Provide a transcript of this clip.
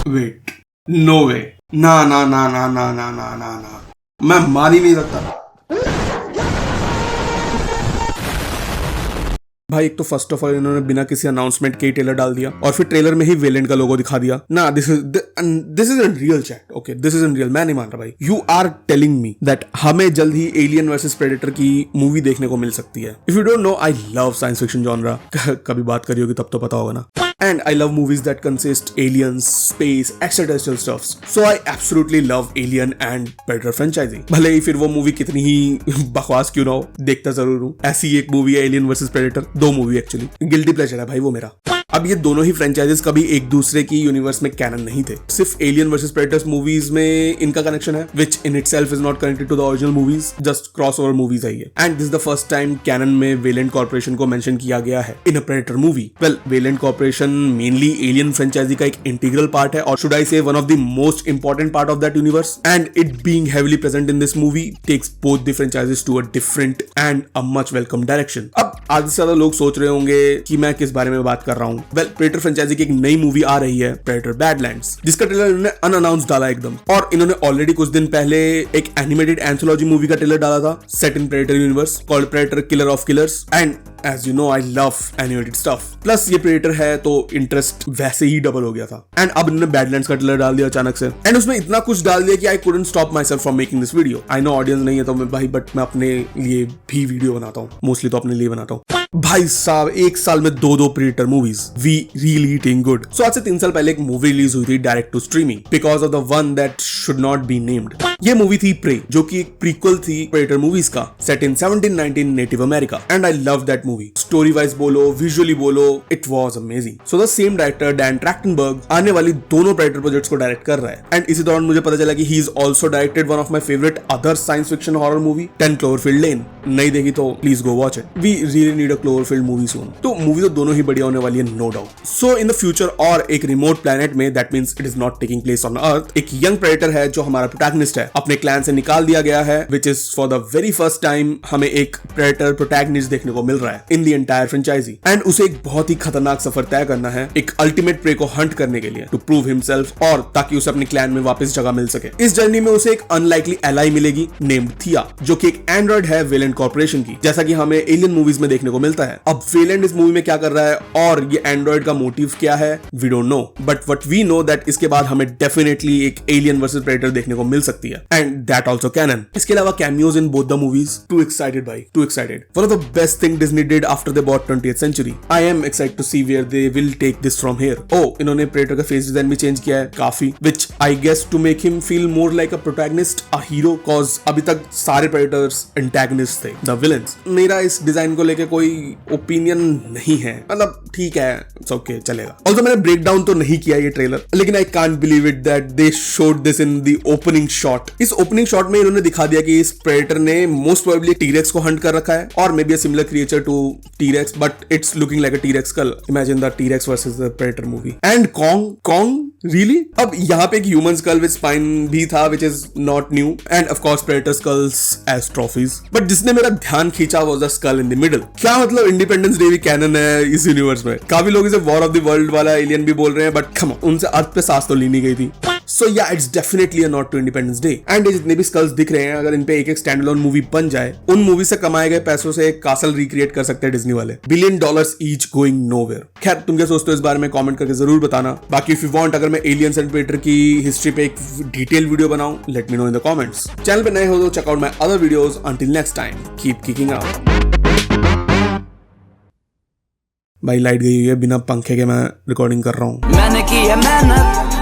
Wait, no वे, ना ना ना ना ना ना ना ना ना, मैं मान ही नहीं सकता। भाई एक तो फर्स्ट ऑफ ऑल इन्होंने बिना किसी अनाउंसमेंट के ही ट्रेलर डाल दिया और फिर ट्रेलर में ही वेलेंट का लोगो दिखा दिया ना। This is in real chat, okay this is in real. मैं नहीं मान रहा भाई। You are telling me that हमें जल्द ही एलियन वर्सेस प्रेडेटर की मूवी देखने को मिल सकती है। If you don't know, I love science fiction genre. कभी बात करी होगी तब तो पता होगा ना। And I love movies that consist aliens, space, extraterrestrial stuffs. So I absolutely love Alien and Predator franchising. भले ही फिर वो मूवी कितनी ही बकवास क्यों ना हो, देखता जरूर हूँ। ऐसी एक मूवी है Alien vs Predator, 2 movie actually. Guilty pleasure है भाई वो मेरा। अब ये दोनों ही फ्रेंचाइजेस कभी एक दूसरे की यूनिवर्स में कैनन नहीं थे। सिर्फ एलियन वर्सेस प्रेडेटर्स मूवीज में इनका कनेक्शन है, which in itself is not connected to the original movies, just crossover movies है ये। And this is the first time canon में वेलेंट कॉर्पोरेशन को मेंशन किया गया है in a Predator movie. Well, Weyland Corporation mainly Alien franchise का एक integral part है, और should I say one of the most important part of that universe. And it being heavily present in this movie takes both the franchises to a different and a much welcome direction. अब आधे से ज्यादा लोग सोच रहे होंगे कि मैं किस बारे में बात कर रहा हूँ। वेल, प्रेडेटर फ्रेंचाइजी की एक नई मूवी आ रही है, प्रेडेटर बैडलैंड्स, जिसका ट्रेलर इन्होंने अनअनाउंस्ड डाला एकदम। और इन्होंने ऑलरेडी कुछ दिन पहले एक एनिमेटेड एंथोलॉजी मूवी का ट्रेलर डाला था, set in predator universe, called predator killer of killers. And as you know, I love animated stuff. Plus ये प्रेडेटर है तो इंटरेस्ट वैसे ही डबल हो गया था। एंड अब इन्होंने बैडलैंड्स का ट्रेलर डाल दिया अचानक से, एंड उसमें इतना कुछ डाल दिया कि I couldn't stop myself from making this video. I know audience नहीं है तो मैं भाई, बट मैं अपने लिए भी वीडियो बनाता हूँ, मोस्टली तो अपने लिए बनाता हूँ। भाई साहब, एक साल में 2 Predator movies, we really eating good. So आज से 3 साल पहले एक मूवी रिलीज हुई थी direct to streaming, because of the one that should not be named. ये मूवी थी प्रे, जो कि एक प्रीक्वल थी प्रेडेटर मूवीज का, set in 1719 native America. And I love that movie. Story wise बोलो, विजुअली बोलो, it was amazing. So the same director Dan Trachtenberg आने वाली दोनों प्रेडेटर प्रोजेक्ट्स को डायरेक्ट कर रहा है। एंड इसी दौरान मुझे पता चला कि he is also directed one of my favourite other science fiction horror movie, 10 Cloverfield Lane. नहीं देखी तो please go watch it. We really need a Cloverfield movie soon. तो मूवी तो दोनों ही बढ़िया होने वाली है, no doubt. So in the future और एक रिमोट प्लेनेट में, that means it is not taking place on earth, एक यंग प्रेडेटर है जो हमारा प्रोटैगनिस्ट है, अपने क्लैन से निकाल दिया गया है, which is for the very first time हमें एक प्रेडेटर प्रोटैगनिस्ट देखने को मिल रहा है in the entire franchise. And उसे एक बहुत ही खतरनाक सफर तय करना है एक अल्टीमेट प्रे को हंट करने के लिए, टू प्रूव हिमसेल्फ, और ताकि उसे अपने क्लैन में वापस जगह मिल सके। इस जर्नी में उसे एक अनलाइकली एलाई मिलेगी नेम्ड थिया, जो कि एक एंड्रॉइड है वेलेंट कॉर्पोरेशन की, जैसा कि हमें एलियन मूवीज में देखने को मिलता है। अब वेलेंट इस मूवी में क्या कर रहा है और ये एंड्रॉइड का मोटिव क्या है, we don't know, but what we know that इसके बाद हमें डेफिनेटली एक एलियन वर्सेस प्रेडेटर देखने को मिल सकती है, एंड दैट आल्सो कैनन। इसके अलावा cameos in both the movies. Too excited भाई, too excited. One of the best thing Disney did after they bought 20th century. I am excited to see where they will take this from here. Oh, इन्होंने predator का face design भी change किया है काफी, which I guess to make him feel more like a protagonist, a hero, cause अभी तक सारे predators antagonist थे, the villains. मेरा इस डिजाइन को लेके कोई ओपिनियन नहीं है, मतलब ठीक है, it's okay, चलेगा। Also मैंने ब्रेक डाउन तो नहीं किया ये ट्रेलर, लेकिन I can't believe it that they showed this in the opening shot. इस ओपनिंग शॉट में इन्होंने दिखा दिया कि इस प्रेडेटर ने मोस्ट प्रोबेबली टीरेक्स को हंट कर रखा है, और maybe a similar creature to T rex, but it's looking like a T rex skull. Imagine the T-Rex versus the Predator movie. And Kong, really? अब यहाँ पे एक ह्यूमन स्कल विद स्पाइन भी था, which is not new, and of course Predator skulls as trophies. But जिसने मेरा ध्यान खींचा was the skull in the middle. क्या मतलब इंडिपेंडेंस डे भी कैनन है इस यूनिवर्स में? काफी लोग इसे वॉर ऑफ द वर्ल्ड वाला एलियन भी बोल रहे हैं, बट कम ऑन, उनसे अर्थ पे सांस तो ली नहीं गई थी। So yeah, it's definitely a nod to Independence Day. And ये जितने भी स्कल्स दिख रहे हैं, अगर इन पे एक स्टैंड अलोन मूवी बन जाए, उन मूवी से कमाए गए पैसों से एक कासल रिक्रिएट कर सकते हैं डिज्नी वाले। $1 billion ईच गोइंग नोवेयर। खैर, तुम क्या सोचते हो इस बारे में कमेंट करके जरूर बताना। बाकी इफ यू वांट, अगर मैं एलियंस एंड प्रेडेटर की हिस्ट्री पे एक डिटेल वीडियो बनाऊं, let me know in the comments. Channel पे नए हो तो check out my other videos. Until next time, keep kicking out. भाई लाइट गई हुई है, बिना पंखे के मैं रिकॉर्डिंग कर रहा हूँ। मैंने की है मेहनत,